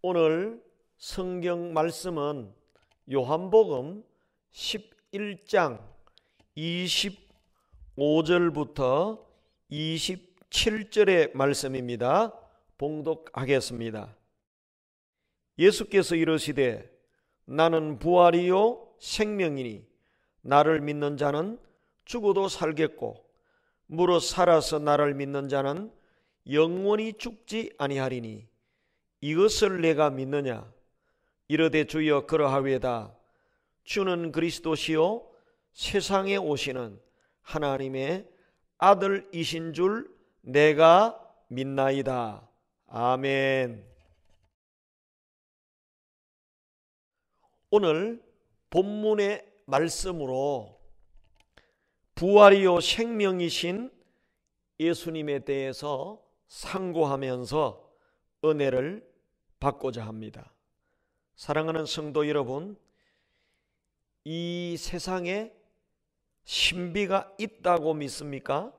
오늘 성경 말씀은 요한복음 11장 25절부터 27절의 말씀입니다. 봉독하겠습니다. 예수께서 이르시되 나는 부활이요 생명이니 나를 믿는 자는 죽어도 살겠고 무릇 살아서 나를 믿는 자는 영원히 죽지 아니하리니 이것을 내가 믿느냐? 이르되 주여 그러하외다. 주는 그리스도시요 세상에 오시는 하나님의 아들이신 줄 내가 믿나이다. 아멘. 오늘 본문의 말씀으로 부활이요 생명이신 예수님에 대해서 상고하면서 은혜를 받고자 합니다. 사랑하는 성도 여러분, 이 세상에 신비가 있다고 믿습니까?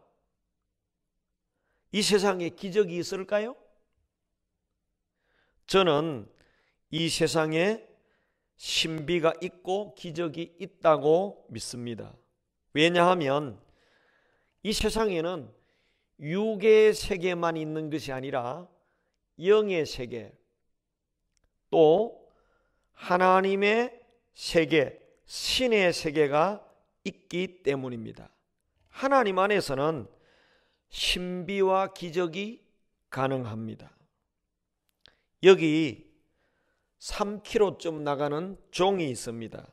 이 세상에 기적이 있을까요? 저는 이 세상에 신비가 있고 기적이 있다고 믿습니다. 왜냐하면 이 세상에는 육의 세계만 있는 것이 아니라 영의 세계, 또 하나님의 세계, 신의 세계가 있기 때문입니다. 하나님 안에서는 신비와 기적이 가능합니다. 여기 3kg쯤 나가는 종이 있습니다.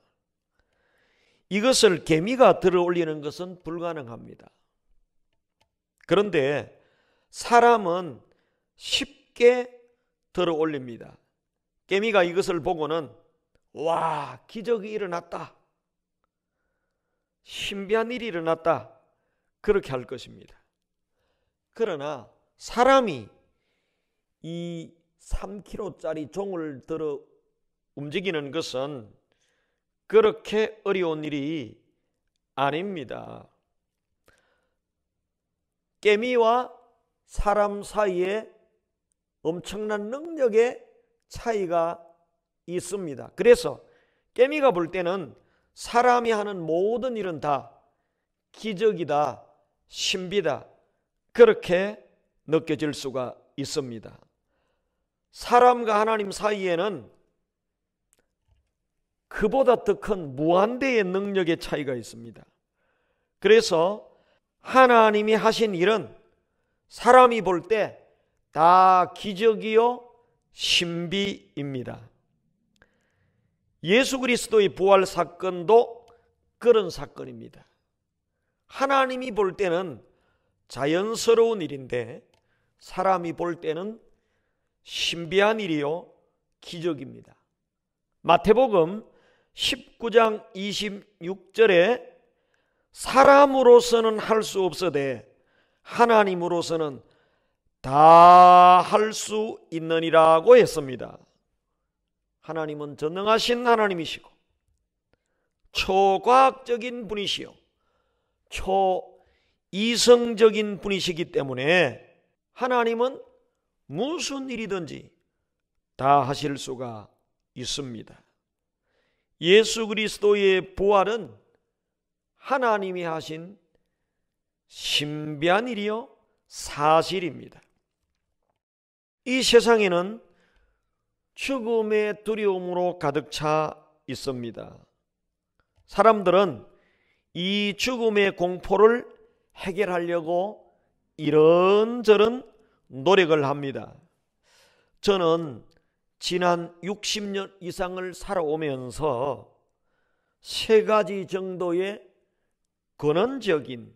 이것을 개미가 들어 올리는 것은 불가능합니다. 그런데 사람은 쉽게 들어 올립니다. 개미가 이것을 보고는 와, 기적이 일어났다, 신비한 일이 일어났다, 그렇게 할 것입니다. 그러나 사람이 이 3kg짜리 종을 들어 움직이는 것은 그렇게 어려운 일이 아닙니다. 개미와 사람 사이에 엄청난 능력의 차이가 있습니다. 그래서 개미가 볼 때는 사람이 하는 모든 일은 다 기적이다, 신비다, 그렇게 느껴질 수가 있습니다. 사람과 하나님 사이에는 그보다 더 큰 무한대의 능력의 차이가 있습니다. 그래서 하나님이 하신 일은 사람이 볼 때 다 기적이요 신비입니다. 예수 그리스도의 부활 사건도 그런 사건입니다. 하나님이 볼 때는 자연스러운 일인데 사람이 볼 때는 신비한 일이요 기적입니다. 마태복음 19장 26절에 사람으로서는 할 수 없으되 하나님으로서는 다 할 수 있느니라고 했습니다. 하나님은 전능하신 하나님이시고 초과학적인 분이시요 초이성적인 분이시기 때문에 하나님은 무슨 일이든지 다 하실 수가 있습니다. 예수 그리스도의 부활은 하나님이 하신 신비한 일이요 사실입니다. 이 세상에는 죽음의 두려움으로 가득 차 있습니다. 사람들은 이 죽음의 공포를 해결하려고 이런저런 노력을 합니다. 저는 지난 60년 이상을 살아오면서 3가지 정도의 근원적인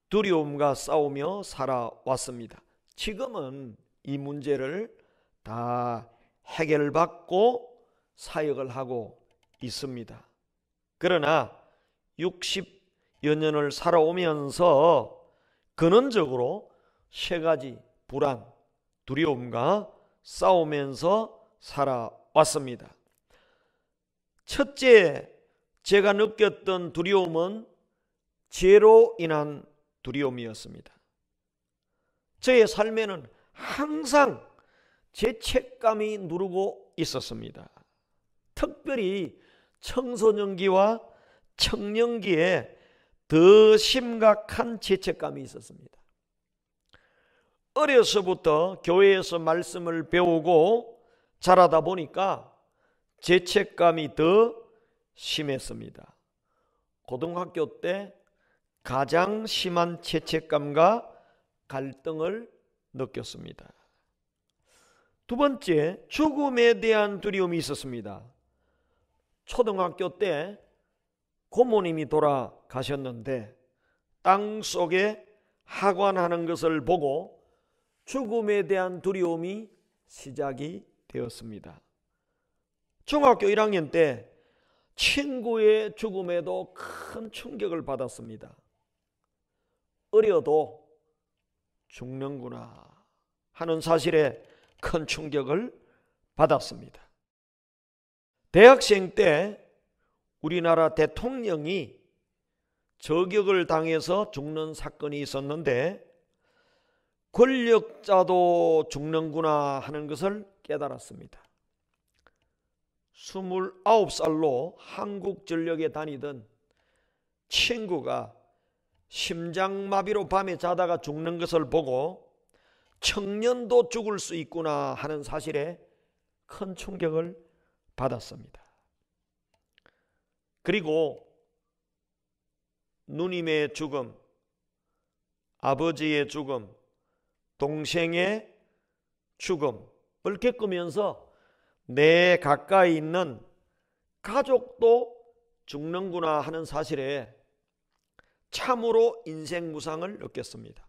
두려움과 싸우며 살아왔습니다. 지금은 이 문제를 다 해결받고 사역을 하고 있습니다. 그러나 60여 년을 살아오면서 근원적으로 3가지 불안, 두려움과 싸우면서 살아왔습니다. 첫째, 제가 느꼈던 두려움은 죄로 인한 두려움이었습니다. 저의 삶에는 항상 죄책감이 누르고 있었습니다. 특별히 청소년기와 청년기에 더 심각한 죄책감이 있었습니다. 어려서부터 교회에서 말씀을 배우고 자라다 보니까 죄책감이 더 심했습니다. 고등학교 때 가장 심한 죄책감과 갈등을 느꼈습니다. 두 번째, 죽음에 대한 두려움이 있었습니다. 초등학교 때 고모님이 돌아가셨는데 땅 속에 하관하는 것을 보고 죽음에 대한 두려움이 시작이 되었습니다. 중학교 1학년 때 친구의 죽음에도 큰 충격을 받았습니다. 어려도 죽는구나 하는 사실에 큰 충격을 받았습니다. 대학생 때 우리나라 대통령이 저격을 당해서 죽는 사건이 있었는데 권력자도 죽는구나 하는 것을 깨달았습니다. 29살로 한국전력에 다니던 친구가 심장마비로 밤에 자다가 죽는 것을 보고 청년도 죽을 수 있구나 하는 사실에 큰 충격을 받았습니다. 그리고 누님의 죽음, 아버지의 죽음, 동생의 죽음을 겪으면서 내 가까이 있는 가족도 죽는구나 하는 사실에 참으로 인생 무상을 느꼈습니다.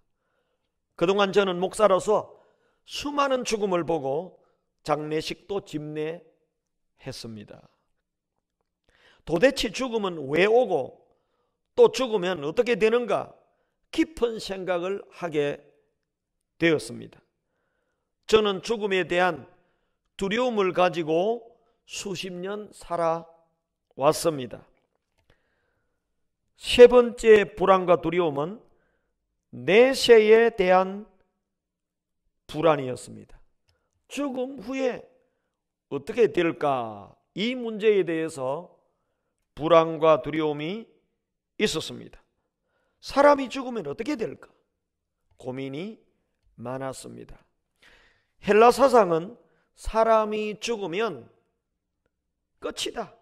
그동안 저는 목사로서 수많은 죽음을 보고 장례식도 집례했습니다. 도대체 죽음은 왜 오고 또 죽으면 어떻게 되는가 깊은 생각을 하게 되었습니다. 저는 죽음에 대한 두려움을 가지고 수십 년 살아왔습니다. 세 번째 불안과 두려움은 내세에 대한 불안이었습니다. 죽음 후에 어떻게 될까? 이 문제에 대해서 불안과 두려움이 있었습니다. 사람이 죽으면 어떻게 될까? 고민이 많았습니다. 헬라 사상은 사람이 죽으면 끝이다,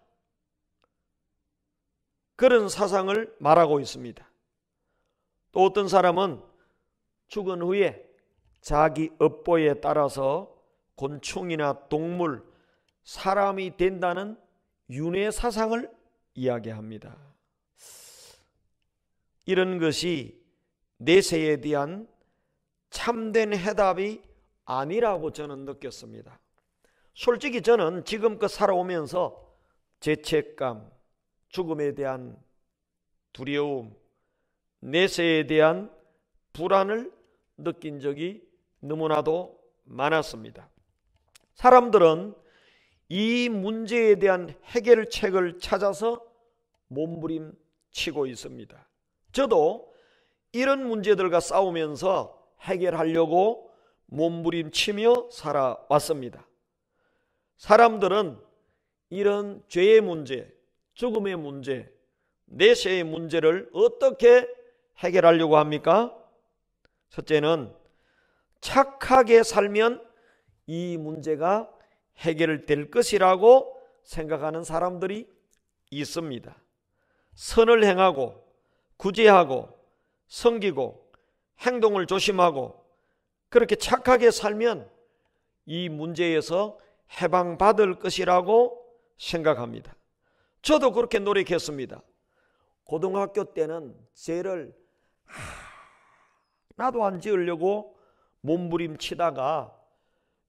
그런 사상을 말하고 있습니다. 또 어떤 사람은 죽은 후에 자기 업보에 따라서 곤충이나 동물, 사람이 된다는 윤회 사상을 이야기합니다. 이런 것이 내세에 대한 참된 해답이 아니라고 저는 느꼈습니다. 솔직히 저는 지금껏 살아오면서 죄책감, 죽음에 대한 두려움, 내세에 대한 불안을 느낀 적이 너무나도 많았습니다. 사람들은 이 문제에 대한 해결책을 찾아서 몸부림치고 있습니다. 저도 이런 문제들과 싸우면서 해결하려고 몸부림치며 살아왔습니다. 사람들은 이런 죄의 문제, 죽음의 문제, 내세의 문제를 어떻게 해결하려고 합니까? 첫째는 착하게 살면 이 문제가 해결될 것이라고 생각하는 사람들이 있습니다. 선을 행하고 구제하고 섬기고 행동을 조심하고 그렇게 착하게 살면 이 문제에서 해방받을 것이라고 생각합니다. 저도 그렇게 노력했습니다. 고등학교 때는 죄를 하나도 안 지으려고 몸부림치다가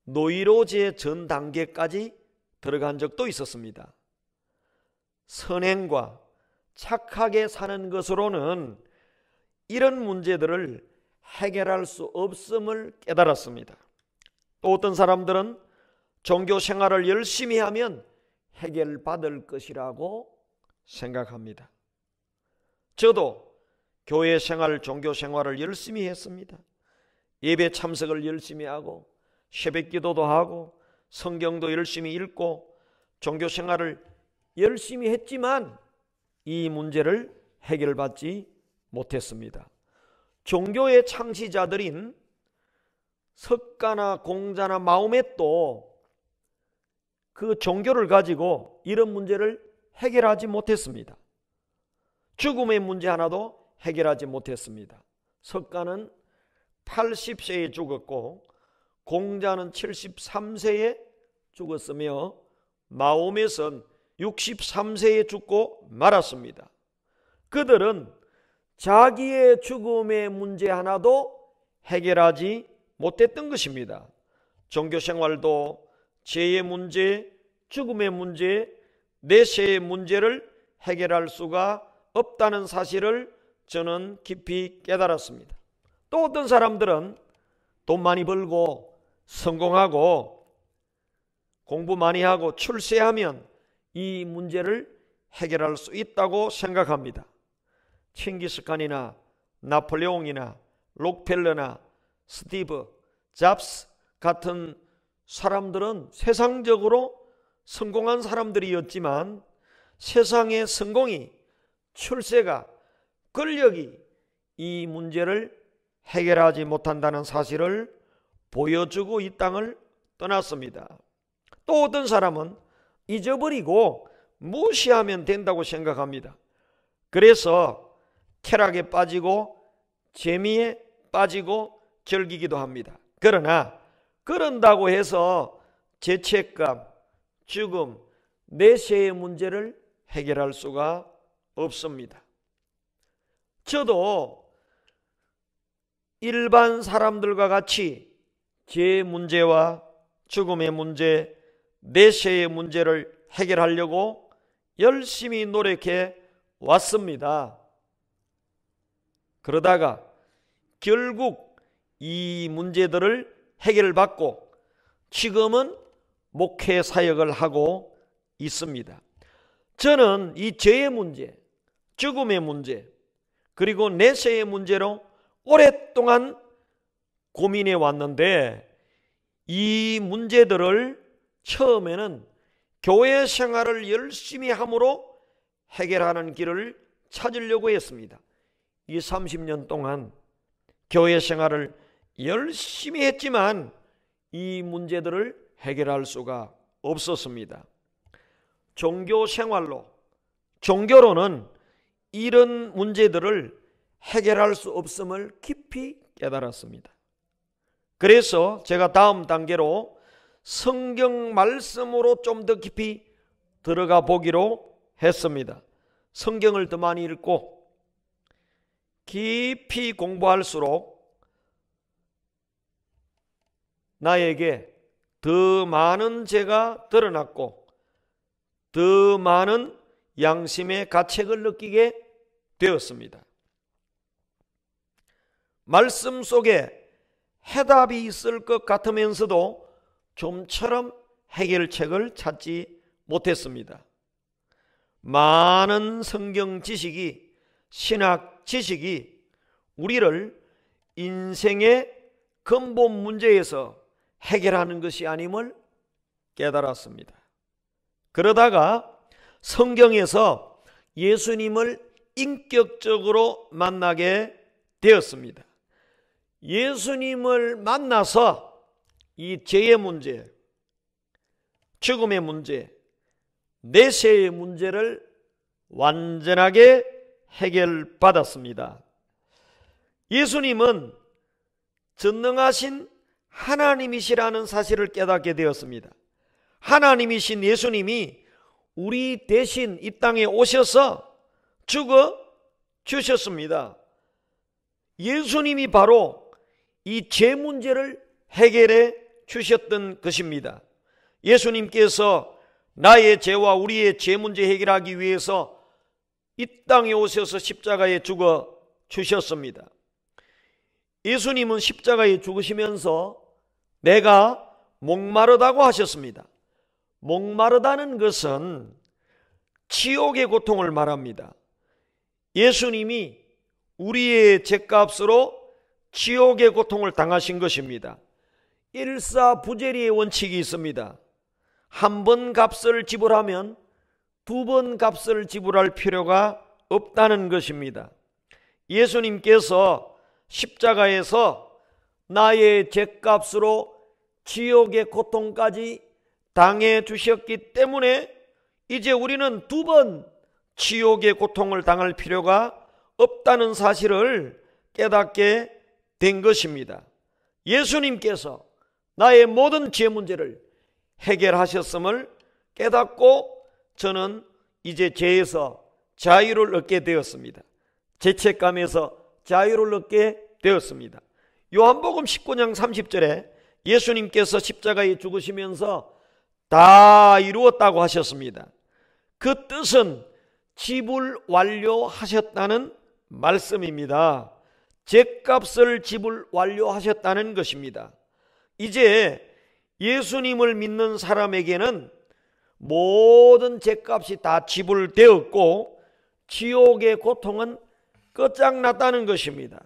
노이로제 전 단계까지 들어간 적도 있었습니다. 선행과 착하게 사는 것으로는 이런 문제들을 해결할 수 없음을 깨달았습니다. 또 어떤 사람들은 종교 생활을 열심히 하면 해결받을 것이라고 생각합니다. 저도 교회 생활, 종교 생활을 열심히 했습니다. 예배 참석을 열심히 하고 새벽 기도도 하고 성경도 열심히 읽고 종교 생활을 열심히 했지만 이 문제를 해결받지 못했습니다. 종교의 창시자들인 석가나 공자나 마호멧도 그 종교를 가지고 이런 문제를 해결하지 못했습니다. 죽음의 문제 하나도 해결하지 못했습니다. 석가는 80세에 죽었고 공자는 73세에 죽었으며 마호멧은 63세에 죽고 말았습니다. 그들은 자기의 죽음의 문제 하나도 해결하지 못했던 것입니다. 종교 생활도 죄의 문제, 죽음의 문제, 내세의 문제를 해결할 수가 없다는 사실을 저는 깊이 깨달았습니다. 또 어떤 사람들은 돈 많이 벌고 성공하고 공부 많이 하고 출세하면 이 문제를 해결할 수 있다고 생각합니다. 칭기스칸이나 나폴레옹이나 록펠러나 스티브 잡스 같은 사람들은 세상적으로 성공한 사람들이었지만 세상의 성공이, 출세가, 권력이 이 문제를 해결하지 못한다는 사실을 보여주고 이 땅을 떠났습니다. 또 어떤 사람은 잊어버리고 무시하면 된다고 생각합니다. 그래서 쾌락에 빠지고 재미에 빠지고 즐기기도 합니다. 그러나 그런다고 해서 죄책감, 죽음, 내세의 문제를 해결할 수가 없습니다. 저도 일반 사람들과 같이 죄의 문제와 죽음의 문제, 내세의 문제를 해결하려고 열심히 노력해 왔습니다. 그러다가 결국 이 문제들을 해결받고 지금은 목회 사역을 하고 있습니다. 저는 이 죄의 문제, 죽음의 문제, 그리고 내세의 문제로 오랫동안 고민해 왔는데 이 문제들을 처음에는 교회 생활을 열심히 함으로 해결하는 길을 찾으려고 했습니다. 이 30년 동안 교회 생활을 열심히 했지만 이 문제들을 해결할 수가 없었습니다. 종교 생활로, 종교로는 이런 문제들을 해결할 수 없음을 깊이 깨달았습니다. 그래서 제가 다음 단계로 성경 말씀으로 좀 더 깊이 들어가 보기로 했습니다. 성경을 더 많이 읽고 깊이 공부할수록 나에게 더 많은 죄가 드러났고 더 많은 양심의 가책을 느끼게 되었습니다. 말씀 속에 해답이 있을 것 같으면서도 좀처럼 해결책을 찾지 못했습니다. 많은 성경 지식이, 신학 지식이 우리를 인생의 근본 문제에서 해결하는 것이 아님을 깨달았습니다. 그러다가 성경에서 예수님을 인격적으로 만나게 되었습니다. 예수님을 만나서 이 죄의 문제, 죽음의 문제, 내세의 문제를 완전하게 해결받았습니다. 예수님은 전능하신 하나님이시라는 사실을 깨닫게 되었습니다. 하나님이신 예수님이 우리 대신 이 땅에 오셔서 죽어 주셨습니다. 예수님이 바로 이 죄 문제를 해결해 주셨던 것입니다. 예수님께서 나의 죄와 우리의 죄 문제 해결하기 위해서 이 땅에 오셔서 십자가에 죽어 주셨습니다. 예수님은 십자가에 죽으시면서 내가 목마르다고 하셨습니다. 목마르다는 것은 지옥의 고통을 말합니다. 예수님이 우리의 죄값으로 지옥의 고통을 당하신 것입니다. 일사부재리의 원칙이 있습니다. 한 번 값을 지불하면 두 번 값을 지불할 필요가 없다는 것입니다. 예수님께서 십자가에서 나의 죄값으로 지옥의 고통까지 당해 주셨기 때문에 이제 우리는 두 번 지옥의 고통을 당할 필요가 없다는 사실을 깨닫게 된 것입니다. 예수님께서 나의 모든 죄 문제를 해결하셨음을 깨닫고 저는 이제 죄에서 자유를 얻게 되었습니다. 죄책감에서 자유를 얻게 되었습니다. 요한복음 19장 30절에 예수님께서 십자가에 죽으시면서 다 이루었다고 하셨습니다. 그 뜻은 지불 완료하셨다는 말씀입니다. 죄값을 지불 완료하셨다는 것입니다. 이제 예수님을 믿는 사람에게는 모든 죄값이 다 지불되었고 지옥의 고통은 끝장났다는 것입니다.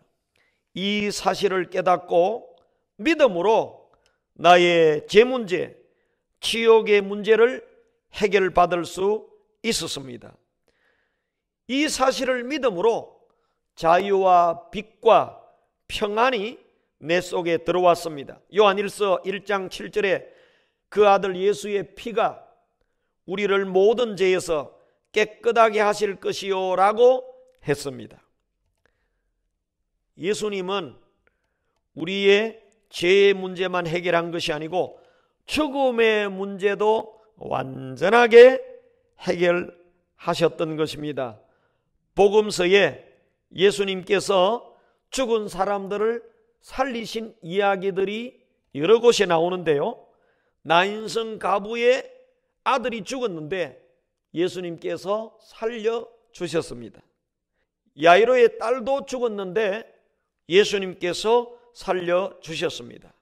이 사실을 깨닫고 믿음으로 나의 죄 문제, 지옥의 문제를 해결받을 수 있었습니다. 이 사실을 믿음으로 자유와 빛과 평안이 내 속에 들어왔습니다. 요한일서 1장 7절에 그 아들 예수의 피가 우리를 모든 죄에서 깨끗하게 하실 것이요 라고 했습니다. 예수님은 우리의 죄의 문제만 해결한 것이 아니고 죽음의 문제도 완전하게 해결하셨던 것입니다. 복음서에 예수님께서 죽은 사람들을 살리신 이야기들이 여러 곳에 나오는데요, 나인성 가부의 아들이 죽었는데 예수님께서 살려주셨습니다. 야이로의 딸도 죽었는데 예수님께서 살려주셨습니다.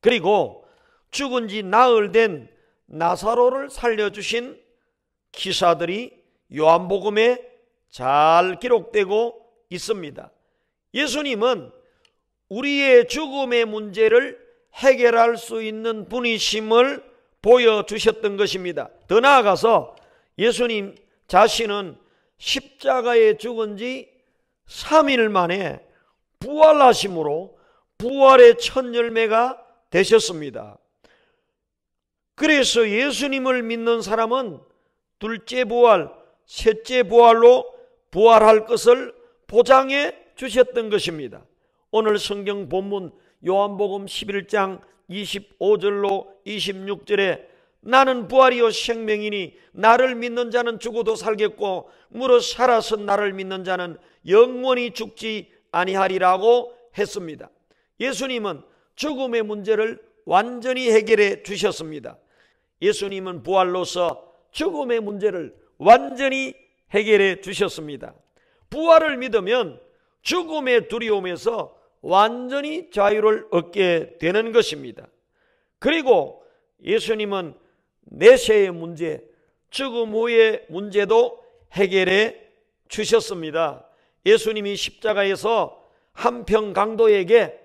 그리고 죽은 지 나흘 된 나사로를 살려주신 기사들이 요한복음에 잘 기록되고 있습니다. 예수님은 우리의 죽음의 문제를 해결할 수 있는 분이심을 보여주셨던 것입니다. 더 나아가서 예수님 자신은 십자가에 죽은 지 3일 만에 부활하심으로 부활의 첫 열매가 되셨습니다. 그래서 예수님을 믿는 사람은 둘째 부활, 셋째 부활로 부활할 것을 보장해 주셨던 것입니다. 오늘 성경 본문 요한복음 11장 25절로 26절에 나는 부활이요 생명이니 나를 믿는 자는 죽어도 살겠고 무릇 살아서 나를 믿는 자는 영원히 죽지 아니하리라고 했습니다. 예수님은 죽음의 문제를 완전히 해결해 주셨습니다. 예수님은 부활로서 죽음의 문제를 완전히 해결해 주셨습니다. 부활을 믿으면 죽음의 두려움에서 완전히 자유를 얻게 되는 것입니다. 그리고 예수님은 내세의 문제, 죽음 후의 문제도 해결해 주셨습니다. 예수님이 십자가에서 한평 강도에게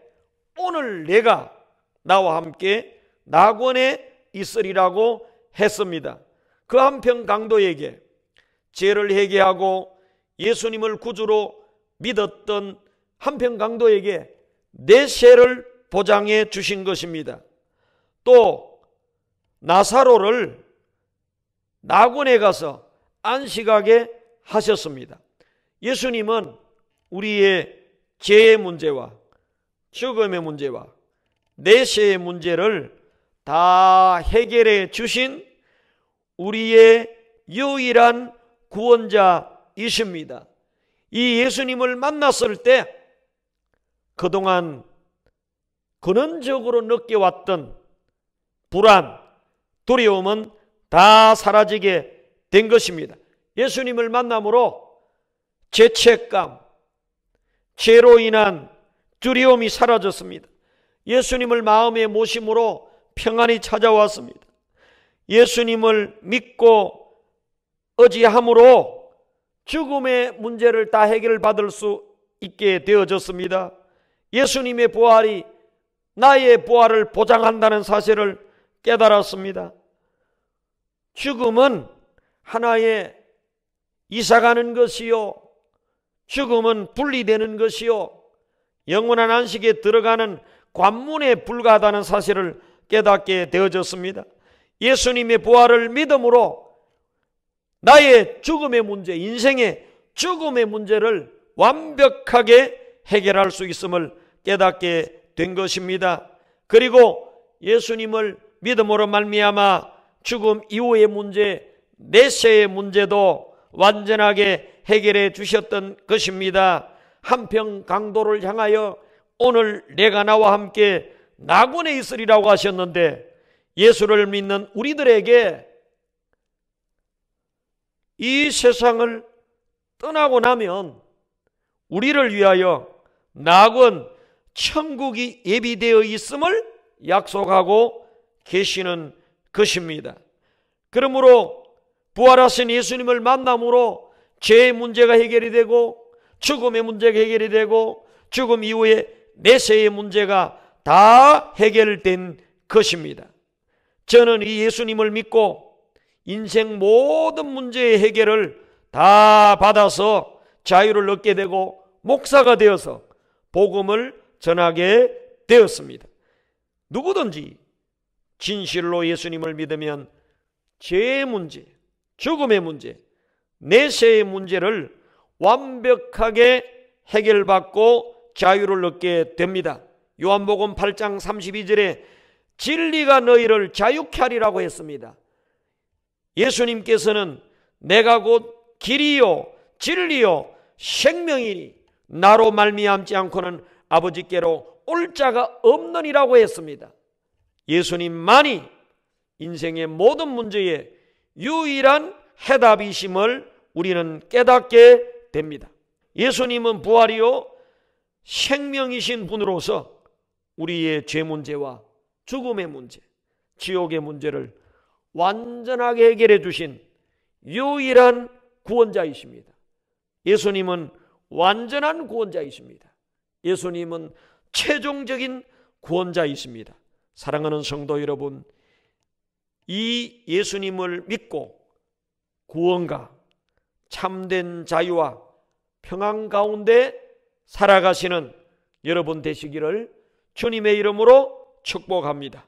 오늘 내가 나와 함께 낙원에 있으리라고 했습니다. 그 한평 강도에게 죄를 회개하고 예수님을 구주로 믿었던 한평 강도에게 내세를 보장해 주신 것입니다. 또 나사로를 낙원에 가서 안식하게 하셨습니다. 예수님은 우리의 죄의 문제와 죽음의 문제와 내세의 문제를 다 해결해 주신 우리의 유일한 구원자이십니다. 이 예수님을 만났을 때 그동안 근원적으로 느껴왔던 불안, 두려움은 다 사라지게 된 것입니다. 예수님을 만남으로 죄책감, 죄로 인한 두려움이 사라졌습니다. 예수님을 마음에 모심으로 평안이 찾아왔습니다. 예수님을 믿고 의지함으로 죽음의 문제를 다 해결받을 수 있게 되어졌습니다. 예수님의 부활이 나의 부활을 보장한다는 사실을 깨달았습니다. 죽음은 하나의 이사가는 것이요, 죽음은 분리되는 것이요, 영원한 안식에 들어가는 관문에 불과하다는 사실을 깨닫게 되어졌습니다. 예수님의 부활을 믿음으로 나의 죽음의 문제, 인생의 죽음의 문제를 완벽하게 해결할 수 있음을 깨닫게 된 것입니다. 그리고 예수님을 믿음으로 말미암아 죽음 이후의 문제, 내세의 문제도 완전하게 해결해 주셨던 것입니다. 한평 강도를 향하여 오늘 내가 나와 함께 낙원에 있으리라고 하셨는데, 예수를 믿는 우리들에게 이 세상을 떠나고 나면 우리를 위하여 낙원, 천국이 예비되어 있음을 약속하고 계시는 것입니다. 그러므로 부활하신 예수님을 만남으로 죄의 문제가 해결이 되고, 죽음의 문제가 해결이 되고, 죽음 이후에 내세의 문제가 다 해결된 것입니다. 저는 이 예수님을 믿고 인생 모든 문제의 해결을 다 받아서 자유를 얻게 되고 목사가 되어서 복음을 전하게 되었습니다. 누구든지 진실로 예수님을 믿으면 죄의 문제, 죽음의 문제, 내세의 문제를 완벽하게 해결받고 자유를 얻게 됩니다. 요한복음 8장 32절에 진리가 너희를 자유케 하리라고 했습니다. 예수님께서는 내가 곧 길이요 진리요 생명이니 나로 말미암지 않고는 아버지께로 올 자가 없느니라고 했습니다. 예수님만이 인생의 모든 문제에 유일한 해답이심을 우리는 깨닫게 됩니다. 예수님은 부활이요 생명이신 분으로서 우리의 죄 문제와 죽음의 문제, 지옥의 문제를 완전하게 해결해 주신 유일한 구원자이십니다. 예수님은 완전한 구원자이십니다. 예수님은 최종적인 구원자이십니다. 사랑하는 성도 여러분, 이 예수님을 믿고 구원과 참된 자유와 평안 가운데 살아가시는 여러분 되시기를 주님의 이름으로 축복합니다.